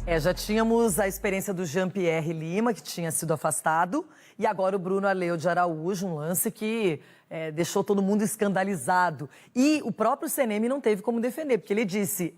Já tínhamos a experiência do Jean-Pierre Lima, que tinha sido afastado, e agora o Bruno Aleu de Araújo, um lance que deixou todo mundo escandalizado. E o próprio CNM não teve como defender, porque ele disse,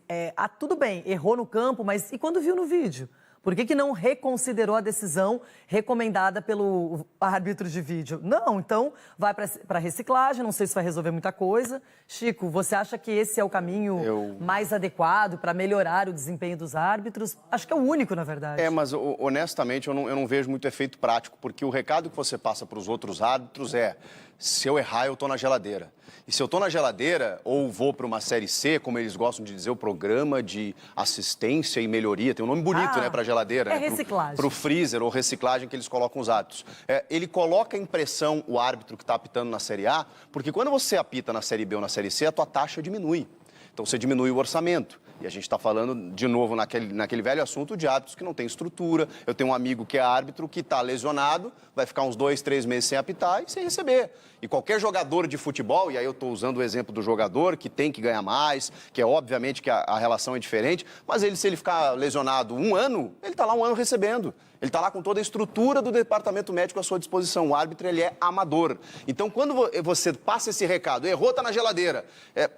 tudo bem, errou no campo, mas e quando viu no vídeo? Por que não reconsiderou a decisão recomendada pelo árbitro de vídeo? Não, então vai para reciclagem, não sei se vai resolver muita coisa. Chico, você acha que esse é o caminho mais adequado para melhorar o desempenho dos árbitros? Acho que é o único, na verdade. Mas honestamente eu não vejo muito efeito prático, porque o recado que você passa para os outros árbitros é: se eu errar, eu estou na geladeira. E se eu estou na geladeira, ou vou para uma série C, como eles gostam de dizer, o programa de assistência e melhoria, tem um nome bonito, né, para geladeira. É reciclagem. Para o freezer ou reciclagem que eles colocam os árbitros. Ele coloca em pressão o árbitro que está apitando na série A, porque quando você apita na série B ou na série C, a tua taxa diminui. Então você diminui o orçamento. E a gente está falando, de novo, naquele velho assunto de árbitros que não tem estrutura. Eu tenho um amigo que é árbitro que está lesionado, vai ficar uns 2, 3 meses sem apitar e sem receber. E qualquer jogador de futebol, e aí eu estou usando o exemplo do jogador, que tem que ganhar mais, que é obviamente que a relação é diferente, mas se ele ficar lesionado um ano, ele está lá um ano recebendo. Ele está lá com toda a estrutura do departamento médico à sua disposição. O árbitro, ele é amador. Então, quando você passa esse recado, errou, tá na geladeira,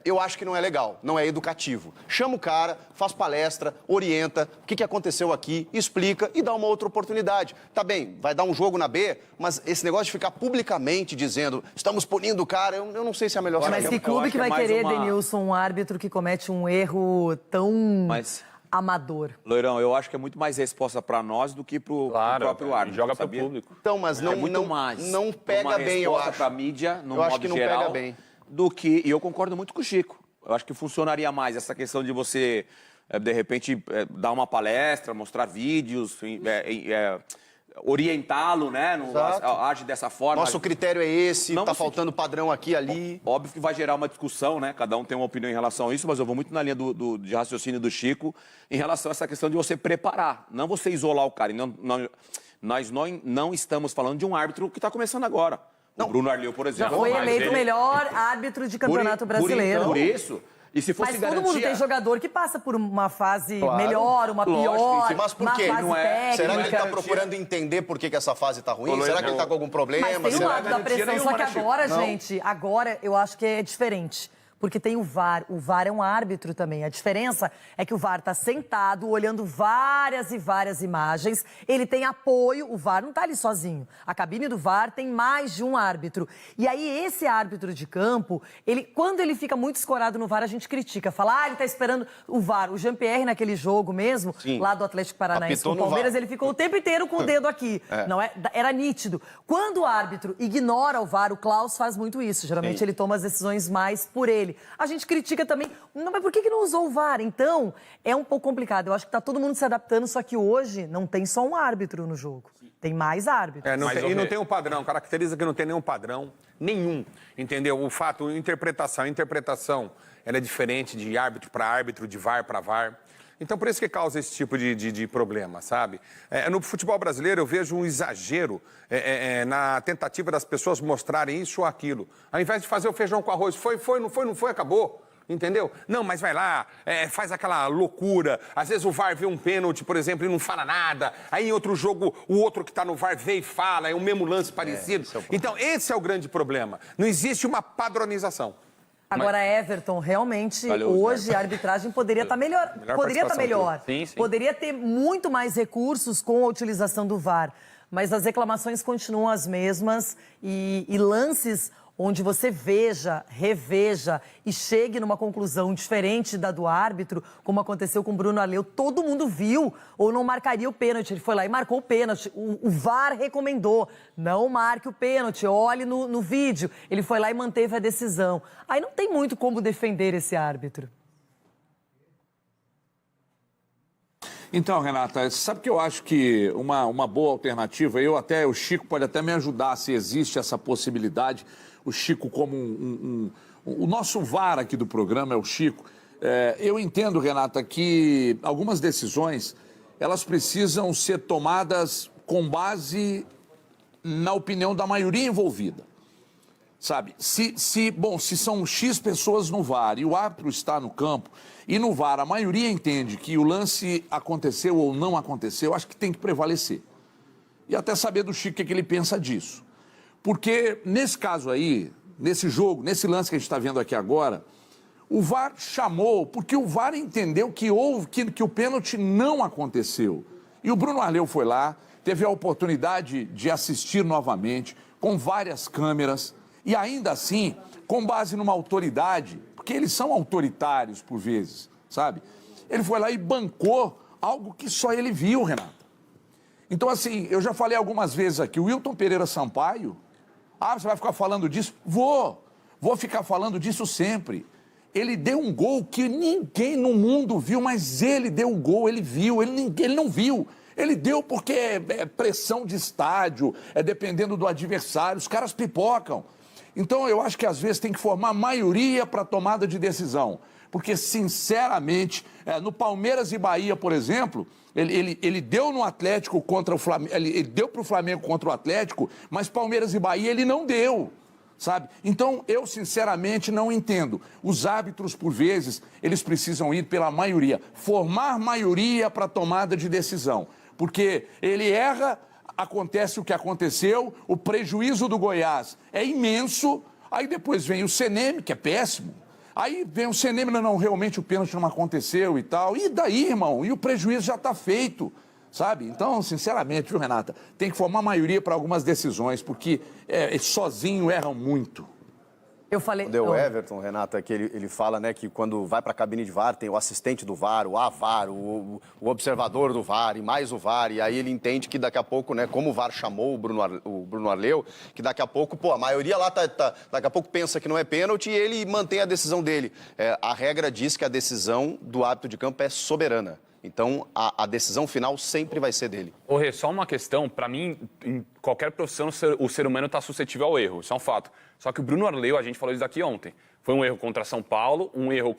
eu acho que não é legal, não é educativo. Chama o cara, faz palestra, orienta, o que aconteceu aqui, explica e dá uma outra oportunidade. Tá bem, vai dar um jogo na B, mas esse negócio de ficar publicamente dizendo, estamos punindo o cara, eu não sei se é a melhor Mas que clube que vai querer, Denilson, um árbitro que comete um erro tão... amador. Loirão, eu acho que é muito mais resposta para nós do que para o próprio árbitro. Joga para o público. Então, mas não pega bem, eu acho. Para a mídia, no eu acho modo que não geral, pega bem. Do que... E eu concordo muito com o Chico. Eu acho que funcionaria mais essa questão de você, de repente, dar uma palestra, mostrar vídeos, orientá-lo, né? Age dessa forma. Nosso critério é esse, tá faltando padrão aqui, ali. Óbvio que vai gerar uma discussão, né? Cada um tem uma opinião em relação a isso, mas eu vou muito na linha de raciocínio do Chico em relação a essa questão de você preparar, não você isolar o cara. Nós não estamos falando de um árbitro que está começando agora. O Bruno Aleu, por exemplo. Já foi eleito o melhor árbitro de campeonato brasileiro. Por isso... E se fosse mas todo mundo tem jogador que passa por uma fase melhor, uma pior, mas por quê? Uma fase técnica. Será que ele está procurando entender por que essa fase está ruim? Será que ele está com algum problema? Mas tem um lado da pressão, só que agora, gente, agora eu acho que é diferente. Porque tem o VAR é um árbitro também. A diferença é que o VAR está sentado, olhando várias e várias imagens. Ele tem apoio, o VAR não está ali sozinho. A cabine do VAR tem mais de um árbitro. E aí esse árbitro de campo, quando ele fica muito escorado no VAR, a gente critica. Fala, ele está esperando o VAR. O Jean-Pierre naquele jogo mesmo, lá do Atlético Paranaense com o Palmeiras, ele ficou o tempo inteiro com o dedo aqui. Não era nítido. Quando o árbitro ignora o VAR, o Klaus faz muito isso. Geralmente ele toma as decisões mais por ele. A gente critica também, mas por que não usou o VAR? Então, é um pouco complicado. Eu acho que está todo mundo se adaptando, só que hoje não tem só um árbitro no jogo. Tem mais árbitros. E não tem um padrão, caracteriza que não tem nenhum padrão, nenhum, entendeu? O fato, interpretação, ela é diferente de árbitro para árbitro, de VAR para VAR. Então, por isso que causa esse tipo de problema, sabe? No futebol brasileiro, eu vejo um exagero na tentativa das pessoas mostrarem isso ou aquilo. Ao invés de fazer o feijão com arroz, não foi, acabou. Entendeu? Não, mas vai lá, faz aquela loucura. Às vezes o VAR vê um pênalti, por exemplo, e não fala nada. Aí em outro jogo, o outro que está no VAR vê e fala, é o mesmo lance parecido. Então, esse é o grande problema. Não existe uma padronização. Agora, Everton, realmente, hoje a arbitragem poderia estar melhor. Poderia estar melhor. Sim. Poderia ter muito mais recursos com a utilização do VAR. Mas as reclamações continuam as mesmas e lances onde você veja, reveja e chegue numa conclusão diferente da do árbitro, como aconteceu com o Bruno Aleu, todo mundo viu ou não marcaria o pênalti. Ele foi lá e marcou o pênalti. O VAR recomendou, não marque o pênalti, olhe no vídeo. Ele foi lá e manteve a decisão. Aí não tem muito como defender esse árbitro. Então, Renata, sabe que eu acho que uma boa alternativa, o Chico pode até me ajudar se existe essa possibilidade. O Chico como o nosso VAR aqui do programa é o Chico. Eu entendo, Renata, que algumas decisões, elas precisam ser tomadas com base na opinião da maioria envolvida. sabe? Se são X pessoas no VAR e o árbitro está no campo, e no VAR a maioria entende que o lance aconteceu ou não aconteceu, acho que tem que prevalecer. E até saber do Chico o que ele pensa disso. Porque nesse caso aí, nesse jogo, nesse lance que a gente está vendo aqui agora, o VAR chamou, porque o VAR entendeu que o pênalti não aconteceu. E o Bruno Arleu foi lá, teve a oportunidade de assistir novamente, com várias câmeras, e ainda assim, com base numa autoridade, porque eles são autoritários por vezes, sabe? Ele foi lá e bancou algo que só ele viu, Renato. Então, assim, eu já falei algumas vezes aqui, o Wilton Pereira Sampaio, você vai ficar falando disso? Vou ficar falando disso sempre. Ele deu um gol que ninguém no mundo viu, mas ele deu o gol, ele viu, ele não viu. Ele deu porque é pressão de estádio, é dependendo do adversário, os caras pipocam. Então eu acho que às vezes tem que formar maioria para tomada de decisão. Porque, sinceramente, no Palmeiras e Bahia, por exemplo, ele deu no Atlético contra o Flamengo, ele deu para o Flamengo contra o Atlético, mas Palmeiras e Bahia ele não deu. Sabe? Então, eu sinceramente não entendo. Os árbitros, por vezes, eles precisam ir pela maioria, formar maioria para tomada de decisão. Porque ele erra, acontece o que aconteceu, o prejuízo do Goiás é imenso, aí depois vem o CNM, que é péssimo, aí vem o CNM, não, realmente o pênalti não aconteceu e tal, e daí, irmão? E o prejuízo já está feito. Sabe? Então, sinceramente, viu, Renata, tem que formar maioria para algumas decisões, porque sozinho erram muito. Eu falei... O Everton, Renata, que ele fala, né, que quando vai para a cabine de VAR, tem o assistente do VAR, o AVAR, o observador do VAR e mais o VAR, e aí ele entende que daqui a pouco, né, como o VAR chamou o Bruno Arleu, que daqui a pouco, a maioria lá daqui a pouco pensa que não é pênalti e ele mantém a decisão dele. A regra diz que a decisão do árbitro de campo é soberana. Então, a decisão final sempre vai ser dele. Ô, Rê, só uma questão. Para mim, em qualquer profissão, o ser humano está suscetível ao erro. Isso é um fato. Só que o Bruno Arleu, a gente falou isso aqui ontem, foi um erro contra São Paulo, um erro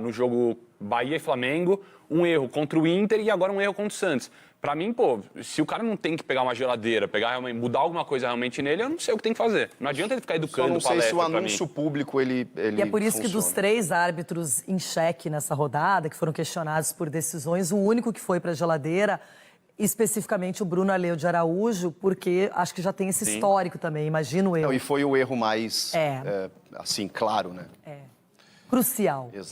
no jogo Bahia e Flamengo, um erro contra o Inter e agora um erro contra o Santos. Pra mim, se o cara não tem que pegar uma geladeira, mudar alguma coisa realmente nele, eu não sei o que tem que fazer. Não adianta ele ficar educando palestra. Só não sei se o anúncio público, ele E é por isso funciona. que dos 3 árbitros em xeque nessa rodada, que foram questionados por decisões, o único que foi pra geladeira, especificamente o Bruno Arleu de Araújo, porque acho que já tem esse histórico também, imagino eu. Não, e foi o erro mais, assim, claro, né? Crucial. Exato.